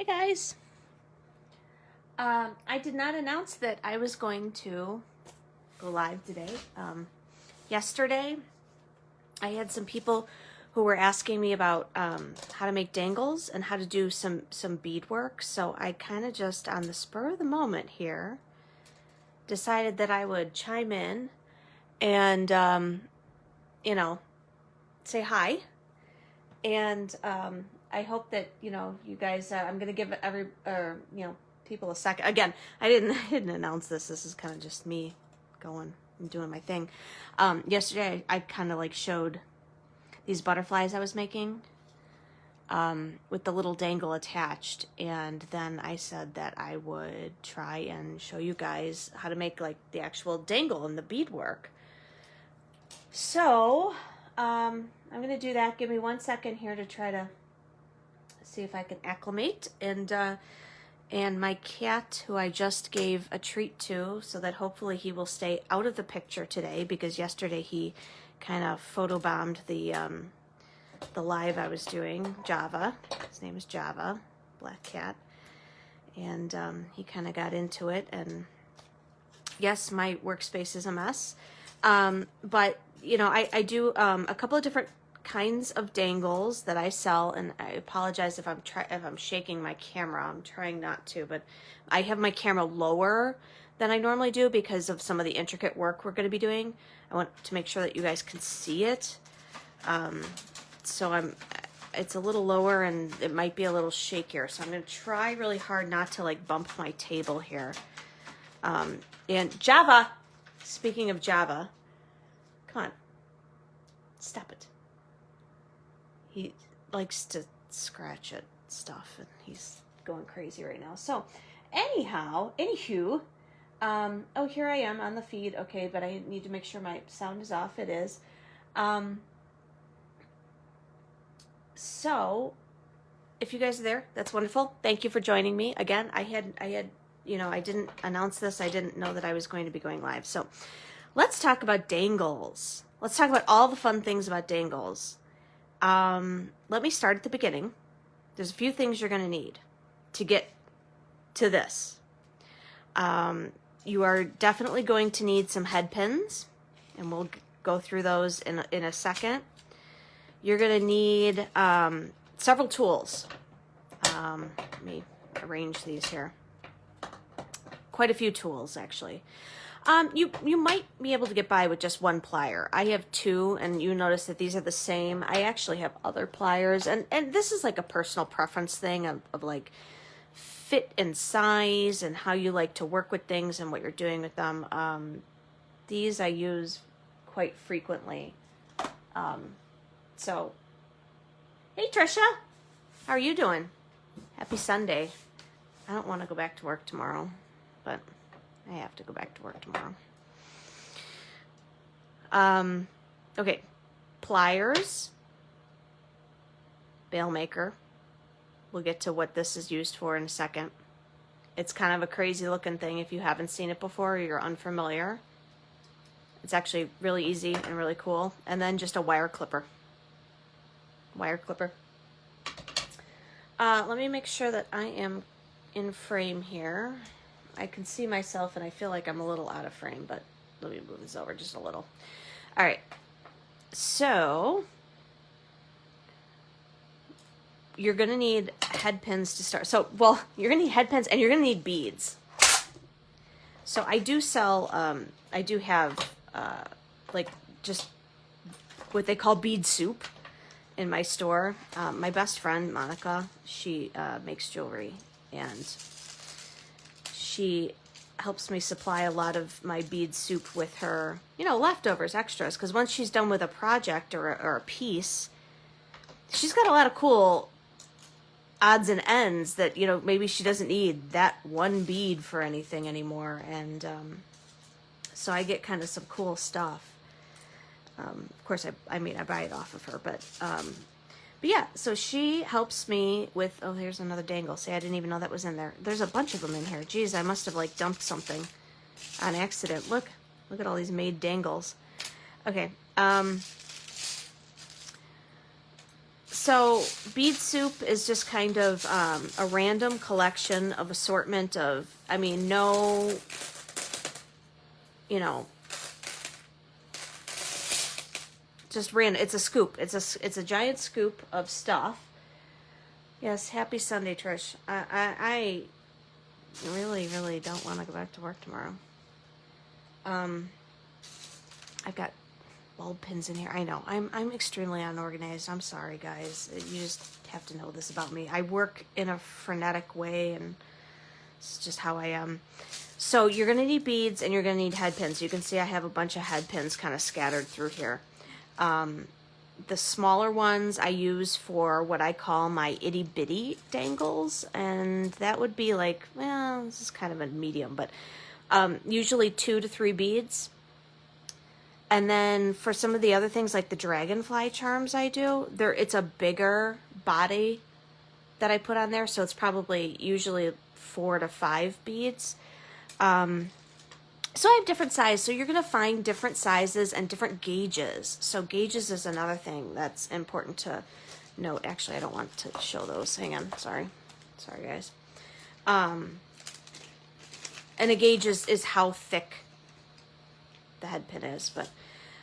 Hi guys. I did not announce that I was going to go live today. Yesterday, I had some people who were asking me about how to make dangles and how to do some beadwork. So I kind of just on the spur of the moment here decided that I would chime in and say hi. And I hope that you guys. I'm gonna give people a second. Again, I didn't announce this. This is kind of just me going and doing my thing. Yesterday, I kind of like showed these butterflies I was making with the little dangle attached, and then I said that I would try and show you guys how to make like the actual dangle and the beadwork. So I'm gonna do that. Give me 1 second here to try to see if I can acclimate, and my cat, who I just gave a treat to, so that hopefully he will stay out of the picture today, because yesterday he kind of photobombed the live I was doing. Java, his name is Java, black cat, and he kind of got into it. And yes, my workspace is a mess, but I do a couple of different kinds of dangles that I sell, and I apologize if I'm shaking my camera. I'm trying not to, but I have my camera lower than I normally do because of some of the intricate work we're going to be doing. I want to make sure that you guys can see it. So it's a little lower and it might be a little shakier. So I'm going to try really hard not to like bump my table here. And Java, speaking of Java, come on, stop it. He likes to scratch at stuff, and he's going crazy right now. So, anywho, oh, here I am on the feed. Okay, but I need to make sure my sound is off. It is. So, if you guys are there, that's wonderful. Thank you for joining me again. I didn't announce this. I didn't know that I was going to be going live. So, let's talk about dangles. Let's talk about all the fun things about dangles. Let me start at the beginning. There's a few things you're going to need to get to this. You are definitely going to need some head pins, and we'll go through those in a second. You're going to need several tools. Let me arrange these here. Quite a few tools, actually. You might be able to get by with just one plier. I have two, and you notice that these are the same. I actually have other pliers, and this is like a personal preference thing of like fit and size and how you like to work with things and what you're doing with them. These I use quite frequently. So, hey Trisha, how are you doing? Happy Sunday. I don't want to go back to work tomorrow, but I have to go back to work tomorrow. Okay, pliers, bail maker. We'll get to what this is used for in a second. It's kind of a crazy looking thing if you haven't seen it before or you're unfamiliar. It's actually really easy and really cool. And then just a wire clipper. Wire clipper. Let me make sure that I am in frame here. I can see myself and I feel like I'm a little out of frame, but let me move this over just a little. All right. So you're going to need head pins to start. So, well, you're going to need head pins and you're going to need beads. So I do sell, I do have like just what they call bead soup in my store. My best friend, Monica, she makes jewelry, and she helps me supply a lot of my bead soup with her, leftovers, extras, because once she's done with a project or a piece, she's got a lot of cool odds and ends that, maybe she doesn't need that one bead for anything anymore. And so I get kind of some cool stuff. Of course, I buy it off of her, but yeah, so she helps me with, oh, here's another dangle. See, I didn't even know that was in there. There's a bunch of them in here. Geez, I must have like dumped something on accident. Look at all these made dangles. Okay. So bead soup is just kind of a random collection of assortment of, I mean, no, you know, just random. It's a scoop. It's a giant scoop of stuff. Yes, happy Sunday, Trish. I really, really don't want to go back to work tomorrow. I've got bulb pins in here. I know. I'm extremely unorganized. I'm sorry, guys. You just have to know this about me. I work in a frenetic way, and it's just how I am. So you're going to need beads, and you're going to need head pins. You can see I have a bunch of head pins kind of scattered through here. The smaller ones I use for what I call my itty bitty dangles, and that would be like, well, this is kind of a medium, but usually 2 to 3 beads. And then for some of the other things like the dragonfly charms I do, it's a bigger body that I put on there, so it's probably usually 4 to 5 beads. So I have different sizes, so you're going to find different sizes and different gauges. So gauges is another thing that's important to note. Actually, I don't want to show those. Hang on. Sorry, guys. And a gauge is how thick the head pin is. But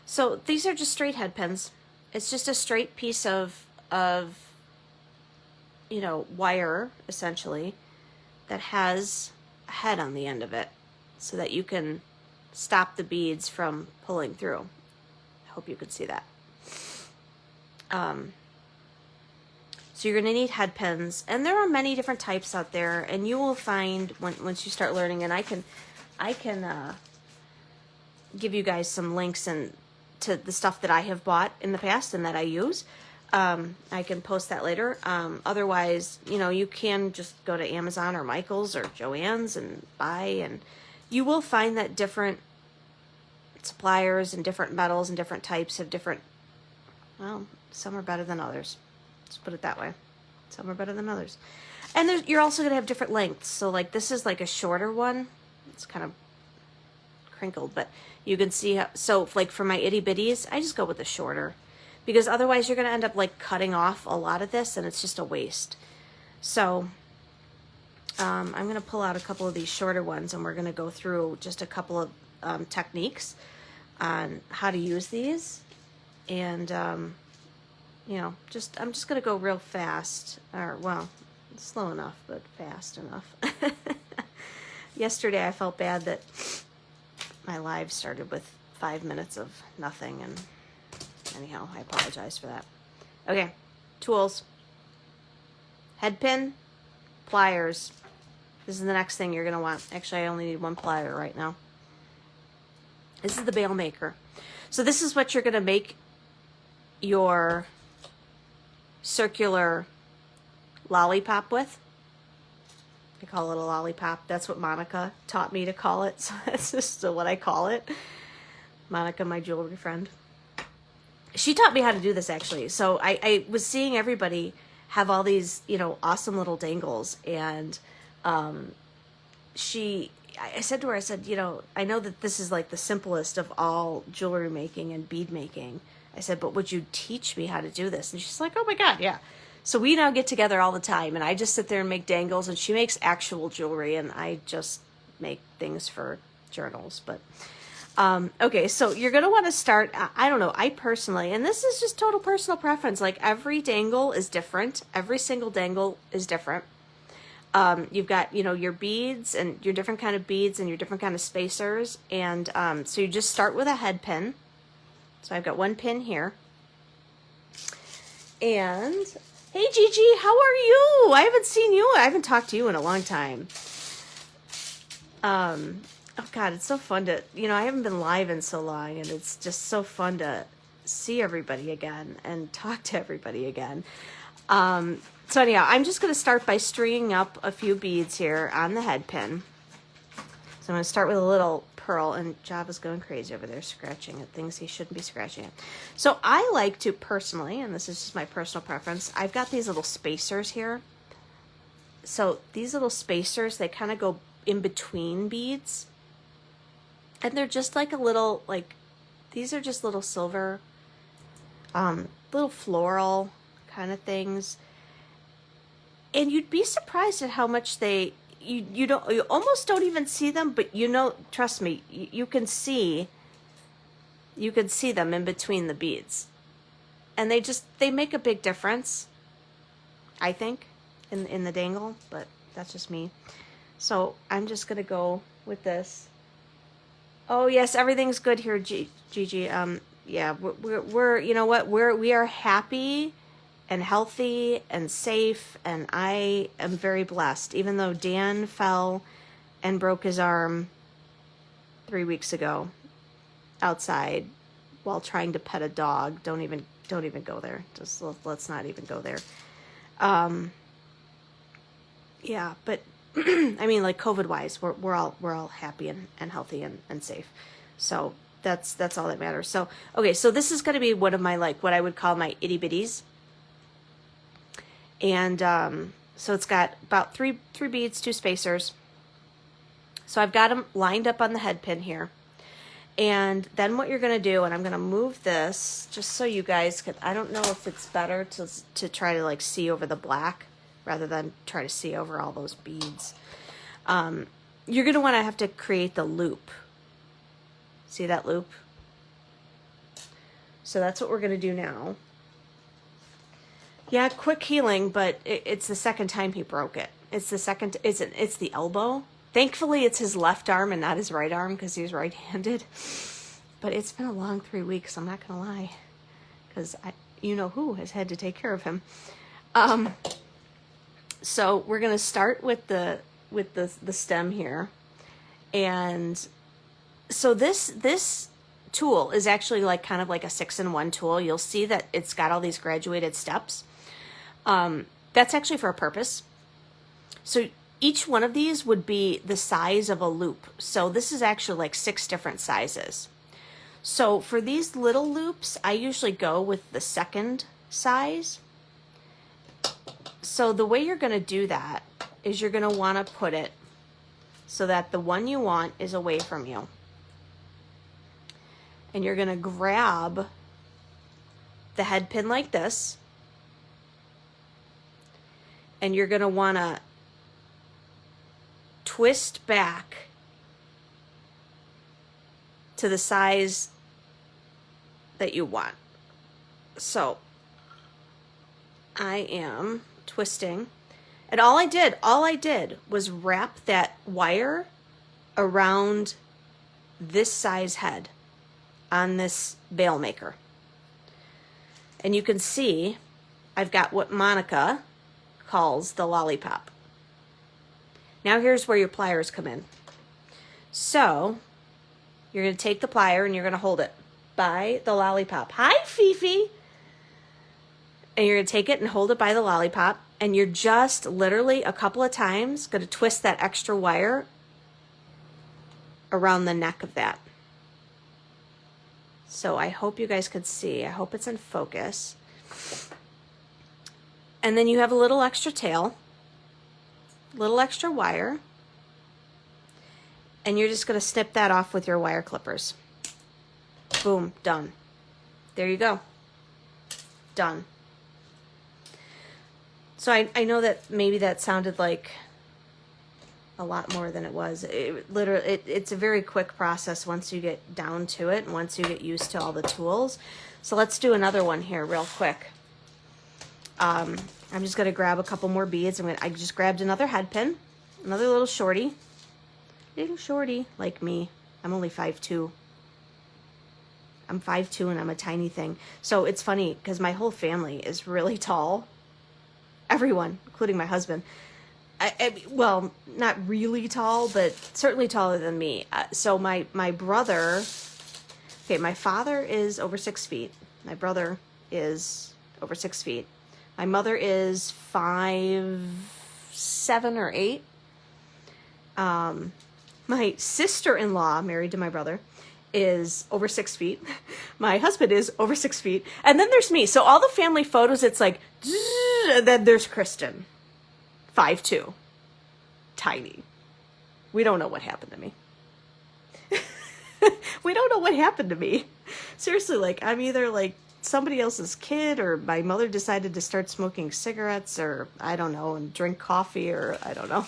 so these are just straight head pins. It's just a straight piece of you know, wire, essentially, that has a head on the end of it, so that you can stop the beads from pulling through. I hope you could see that. So you're going to need head pins, and there are many different types out there, and you will find once you start learning, and I can give you guys some links and to the stuff that I have bought in the past and that I use. I can post that later. Otherwise, you know, you can just go to Amazon or Michael's or Joann's and buy, and you will find that different suppliers and different metals and different types have different, well, some are better than others. Let's put it that way. Some are better than others. And you're also going to have different lengths. So like this is like a shorter one. It's kind of crinkled, but you can see how, so like for my itty bitties, I just go with the shorter, because otherwise you're going to end up like cutting off a lot of this, and it's just a waste. So I'm going to pull out a couple of these shorter ones, and we're going to go through just a couple of techniques on how to use these. And, you know, I'm just going to go real fast, or, well, slow enough, but fast enough. Yesterday I felt bad that my live started with 5 minutes of nothing, and anyhow, I apologize for that. Okay, tools. Head pin, pliers. This is the next thing you're going to want. Actually, I only need 1 plier right now. This is the bail maker. So this is what you're going to make your circular lollipop with. I call it a lollipop. That's what Monica taught me to call it. So that's just what I call it. Monica, my jewelry friend. She taught me how to do this, actually. So I was seeing everybody have all these, you know, awesome little dangles. And I said to her, I said, you know, I know that this is like the simplest of all jewelry making and bead making. I said, but would you teach me how to do this? And she's like, oh my God, yeah. So we now get together all the time, and I just sit there and make dangles, and she makes actual jewelry, and I just make things for journals. But okay, so you're going to want to start, I don't know, I personally, and this is just total personal preference, like every dangle is different. Every single dangle is different. You've got, you know, your beads and your different kind of beads and your different kind of spacers. And so you just start with a head pin. So I've got 1 pin here. And hey, Gigi, how are you? I haven't seen you. I haven't talked to you in a long time. Oh God, it's so fun to, you know, I haven't been live in so long, and it's just so fun to see everybody again and talk to everybody again. So anyhow, I'm just going to start by stringing up a few beads here on the head pin. So I'm going to start with a little pearl, and Java's going crazy over there scratching at things he shouldn't be scratching at. So I like to personally, and this is just my personal preference, I've got these little spacers here. So these little spacers, they kind of go in between beads. And they're just like a little, like, these are just little silver, little floral kind of things. And you'd be surprised at how much you almost don't even see them, but trust me, you can see them in between the beads. And they make a big difference, I think, in the dangle, but that's just me. So I'm just gonna go with this. Oh yes, everything's good here, Gigi. Yeah, we're you know what, we are happy and healthy and safe, and I am very blessed. Even though Dan fell and broke his arm 3 weeks ago outside while trying to pet a dog. Don't even go there. Just let's not even go there. Yeah, but I mean, like, COVID wise, we're all happy and healthy and safe. So that's all that matters. So okay, so this is going to be one of my, like, what I would call my itty bitties. And so it's got about three beads, 2 spacers. So I've got them lined up on the head pin here. And then what you're going to do, and I'm going to move this just so you guys can, I don't know if it's better to try to, like, see over the black rather than try to see over all those beads. You're going to want to have to create the loop. See that loop? So that's what we're going to do now. Yeah, quick healing, but it's the second time he broke it. It's the elbow. Thankfully, it's his left arm and not his right arm because he's right-handed. But it's been a long 3 weeks, I'm not going to lie. Because who has had to take care of him. So we're going to start with the stem here. And so this tool is actually like kind of like a 6-in-1 tool. You'll see that it's got all these graduated steps. That's actually for a purpose. So each one of these would be the size of a loop. So this is actually like 6 different sizes. So for these little loops, I usually go with the second size. So the way you're going to do that is you're going to want to put it so that the one you want is away from you. And you're going to grab the head pin like this. And you're going to want to twist back to the size that you want. So I am twisting, and all I did was wrap that wire around this size head on this veil maker. And you can see I've got what Monica calls the lollipop. Now here's where your pliers come in. So you're going to take the plier and you're going to hold it by the lollipop. Hi, Fifi. And you're going to take it and hold it by the lollipop, and you're just literally a couple of times going to twist that extra wire around the neck of that. So I hope you guys could see. I hope it's in focus. And then you have a little extra tail, little extra wire, and you're just going to snip that off with your wire clippers. Boom, done. There you go. Done. So I know that maybe that sounded like a lot more than it was. It's a very quick process once you get down to it and once you get used to all the tools. So let's do another one here real quick. I'm just going to grab a couple more beads. I just grabbed another head pin, another little shorty. Little shorty like me. I'm only 5'2". I'm 5'2" and I'm a tiny thing. So it's funny because my whole family is really tall. Everyone, including my husband. Well, not really tall, but certainly taller than me. So my brother, my father is over 6 feet. My brother is over 6 feet. My mother is 5'7" or 8. My sister-in-law, married to my brother, is over 6 feet. My husband is over 6 feet. And then there's me. So all the family photos, it's like, and then there's Kristen, 5'2", tiny. We don't know what happened to me. We don't know what happened to me. Seriously, like, I'm either like somebody else's kid, or my mother decided to start smoking cigarettes, or I don't know, and drink coffee, or I don't know.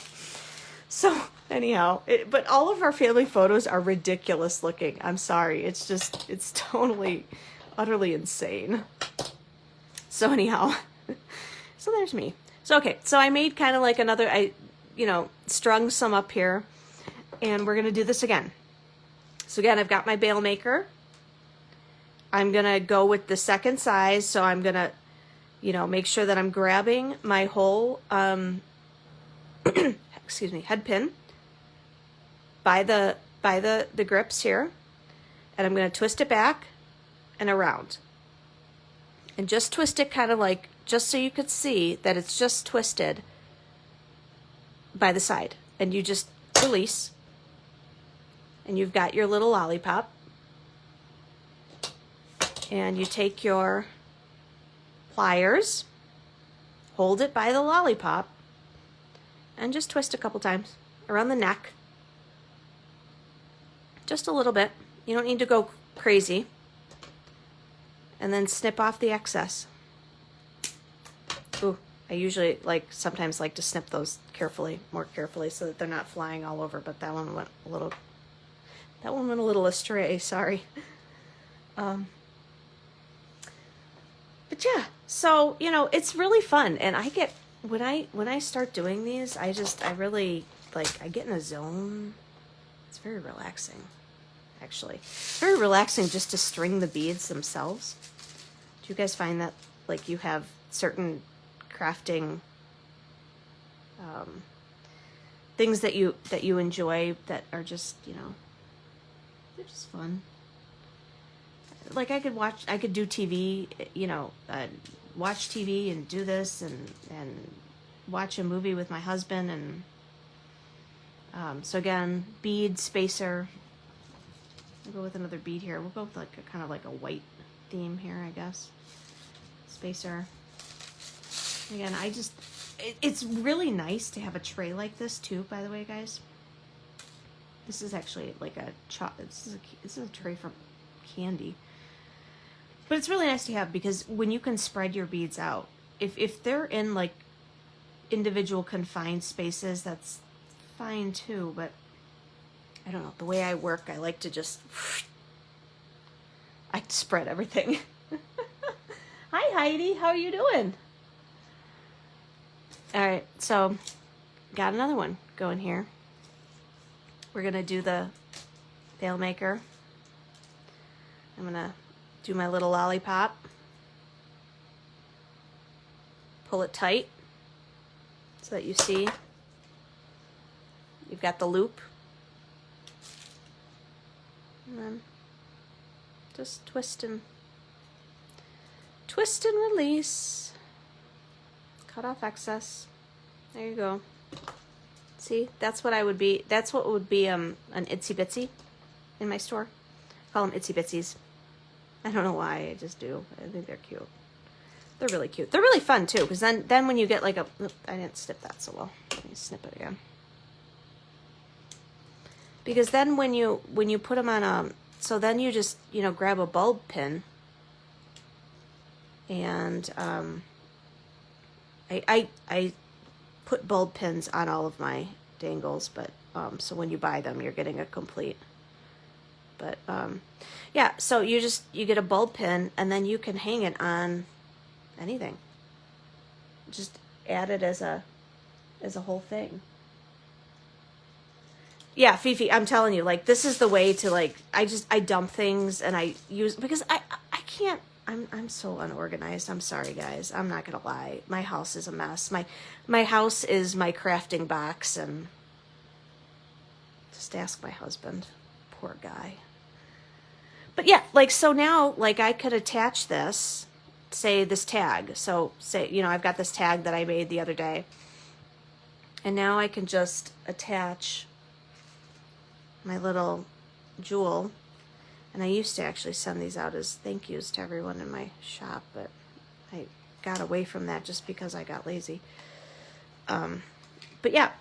So anyhow, but all of our family photos are ridiculous looking. I'm sorry. It's totally, utterly insane. So anyhow, so there's me. So, okay, so I made kind of like another, strung some up here, and we're going to do this again. So again, I've got my bail maker. I'm going to go with the second size, so I'm going to, make sure that I'm grabbing my whole, excuse me, head pin by the grips here, and I'm going to twist it back and around. And just twist it kind of like, just so you could see that it's just twisted by the side. And you just release, and you've got your little lollipop. And you take your pliers, hold it by the lollipop, and just twist a couple times around the neck. Just a little bit. You don't need to go crazy. And then snip off the excess. Ooh, I usually sometimes like to snip those more carefully, so that they're not flying all over, but that one went a little astray, sorry. But yeah, so, it's really fun. And I get, when I start doing these, I really, I get in a zone. It's very relaxing, actually. Very relaxing just to string the beads themselves. Do you guys find that, you have certain crafting things that you enjoy that are just, they're just fun? I could do TV, watch TV and do this and watch a movie with my husband. And so again, bead, spacer. We'll go with another bead here. We'll go with kind of like a white theme here, I guess. Spacer. Again, it's really nice to have a tray like this too, by the way, guys. This is actually this is a tray from candy. But it's really nice to have, because when you can spread your beads out, if they're in individual confined spaces, that's fine too. But I don't know, the way I work, I like to just spread everything. Hi Heidi, how are you doing? All right, so got another one going here. We're gonna do the veil maker. I'm gonna do my little lollipop, pull it tight so that you see you've got the loop, and then just twist and release, cut off excess. There you go. See, that's what would be an itsy bitsy in my store. I call them itsy bitsies. I don't know why, I just do. I think they're cute. They're really cute. They're really fun too, because then when you get I didn't snip that so well. Let me snip it again. Because then when you put them on so then you just, grab a bulb pin, and I put bulb pins on all of my dangles, but so when you buy them, you're getting a complete. But yeah, so you get a bulb pin, and then you can hang it on anything. Just add it as a whole thing. Yeah, Fifi, I'm telling you, this is the way to I dump things, and I use, because I can't. I'm so unorganized. I'm sorry, guys. I'm not gonna lie. My house is a mess. My house is my crafting box, and just ask my husband. Poor guy. But yeah, so now, I could attach this, say this tag. So say, I've got this tag that I made the other day, and now I can just attach my little jewel. And I used to actually send these out as thank yous to everyone in my shop, but I got away from that just because I got lazy. But yeah,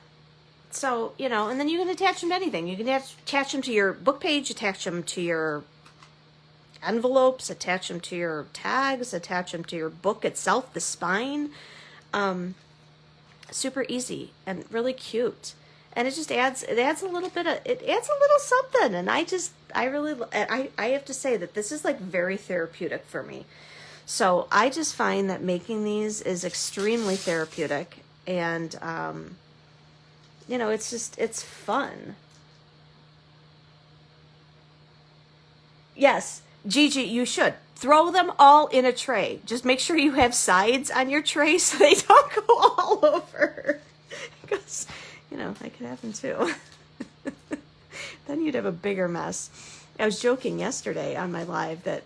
so, and then you can attach them to anything. You can attach them to your book page, attach them to your envelopes, attach them to your tags, attach them to your book itself, the spine. Super easy and really cute. And it just adds a little something. And I have to say that this is like very therapeutic for me. So I just find that making these is extremely therapeutic. And, it's fun. Yes, Gigi, you should. Throw them all in a tray. Just make sure you have sides on your tray so they don't go all over. Because, that could happen too. Then you'd have a bigger mess. I was joking yesterday on my live that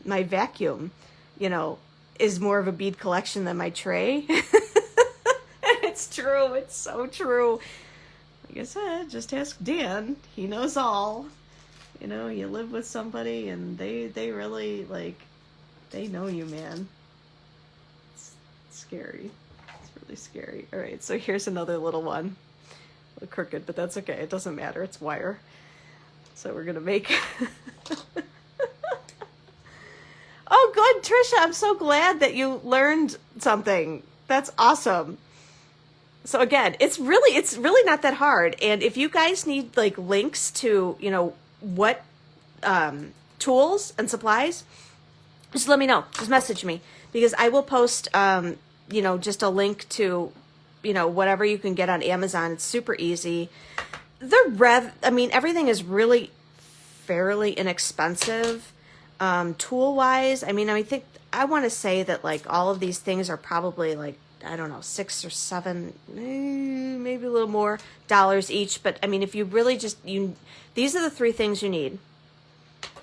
my vacuum, is more of a bead collection than my tray. It's true. It's so true. Like I said, just ask Dan. He knows all. You live with somebody and they really, they know you, man. It's scary. It's really scary. All right, so here's another little one. A little crooked, but that's okay. It doesn't matter. It's wire. So we're going to make... Oh, good, Trisha. I'm so glad that you learned something. That's awesome. So again, it's really not that hard. And if you guys need links to, what tools and supplies, just let me know. Just message me, because I will post just a link to whatever you can get on Amazon. It's super easy. Everything is really fairly inexpensive tool wise. I want to say that all of these things are probably I don't know, $6 or $7, maybe a little more dollars each. But if you really these are the 3 things you need.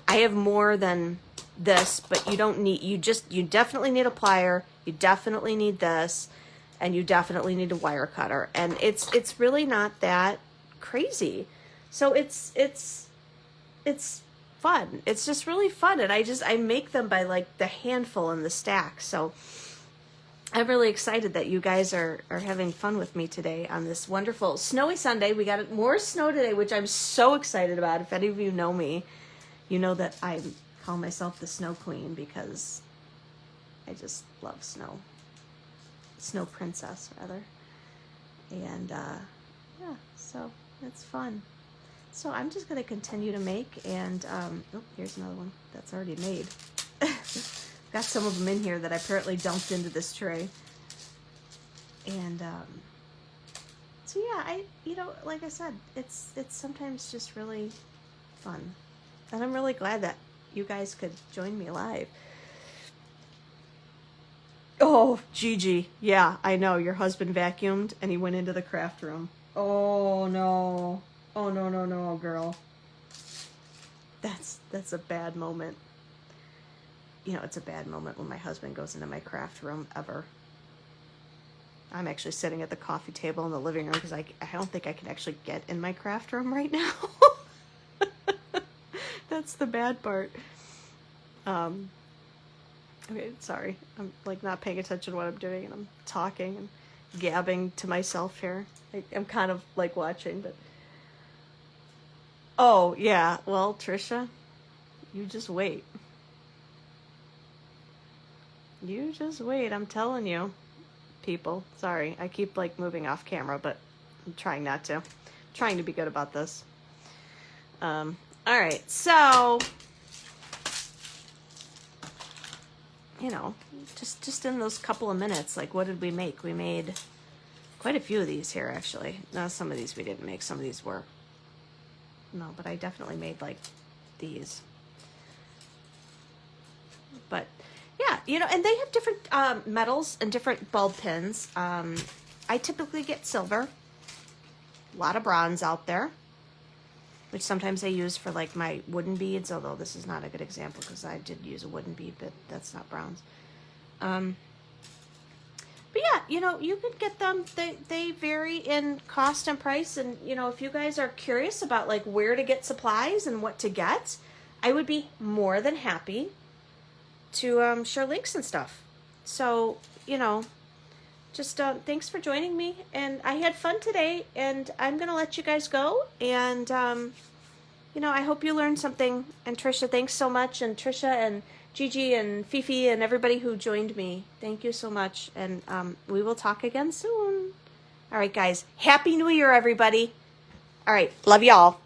I have more than this, but you definitely need a plier. You definitely need this, and you definitely need a wire cutter. And it's really not that crazy. So it's fun. It's just really fun. And I make them by the handful in the stack. So I'm really excited that you guys are having fun with me today on this wonderful snowy Sunday. We got more snow today, which I'm so excited about. If any of you know me, you know that I call myself the Snow Queen because I just love snow. Snow Princess, rather. And, so it's fun. So I'm just going to continue to make, and, here's another one that's already made. Got some of them in here that I apparently dumped into this tray. And, so yeah, like I said, it's sometimes just really fun. And I'm really glad that you guys could join me live. Oh, Gigi. Yeah, I know. Your husband vacuumed and he went into the craft room. Oh, no. Oh, no, girl. That's a bad moment. It's a bad moment when my husband goes into my craft room ever. I'm actually sitting at the coffee table in the living room because I don't think I can actually get in my craft room right now. That's the bad part. Okay, sorry. I'm not paying attention to what I'm doing, and I'm talking and gabbing to myself here. I'm kind of watching, but... Oh, yeah. Well, Trisha, you just wait. You just wait. I'm telling you, people. Sorry, I keep moving off camera, but I'm trying not to. I'm trying to be good about this. All right, so just in those couple of minutes, what did we make? We made quite a few of these here, actually. No, some of these we didn't make. Some of these were. No, but I definitely made these. But yeah, and they have different metals and different bulb pins. I typically get silver. A lot of bronze out there, which sometimes I use for my wooden beads, although this is not a good example because I did use a wooden bead, but that's not bronze. But yeah, you can get them. They vary in cost and price, and if you guys are curious about where to get supplies and what to get, I would be more than happy to share links and stuff. So just thanks for joining me, and I had fun today, and I'm gonna let you guys go, and you know, I hope you learned something. And Trisha, thanks so much. And Trisha and Gigi and Fifi and everybody who joined me, thank you so much. And we will talk again soon. All right, guys. Happy New Year, everybody. All right. Love y'all.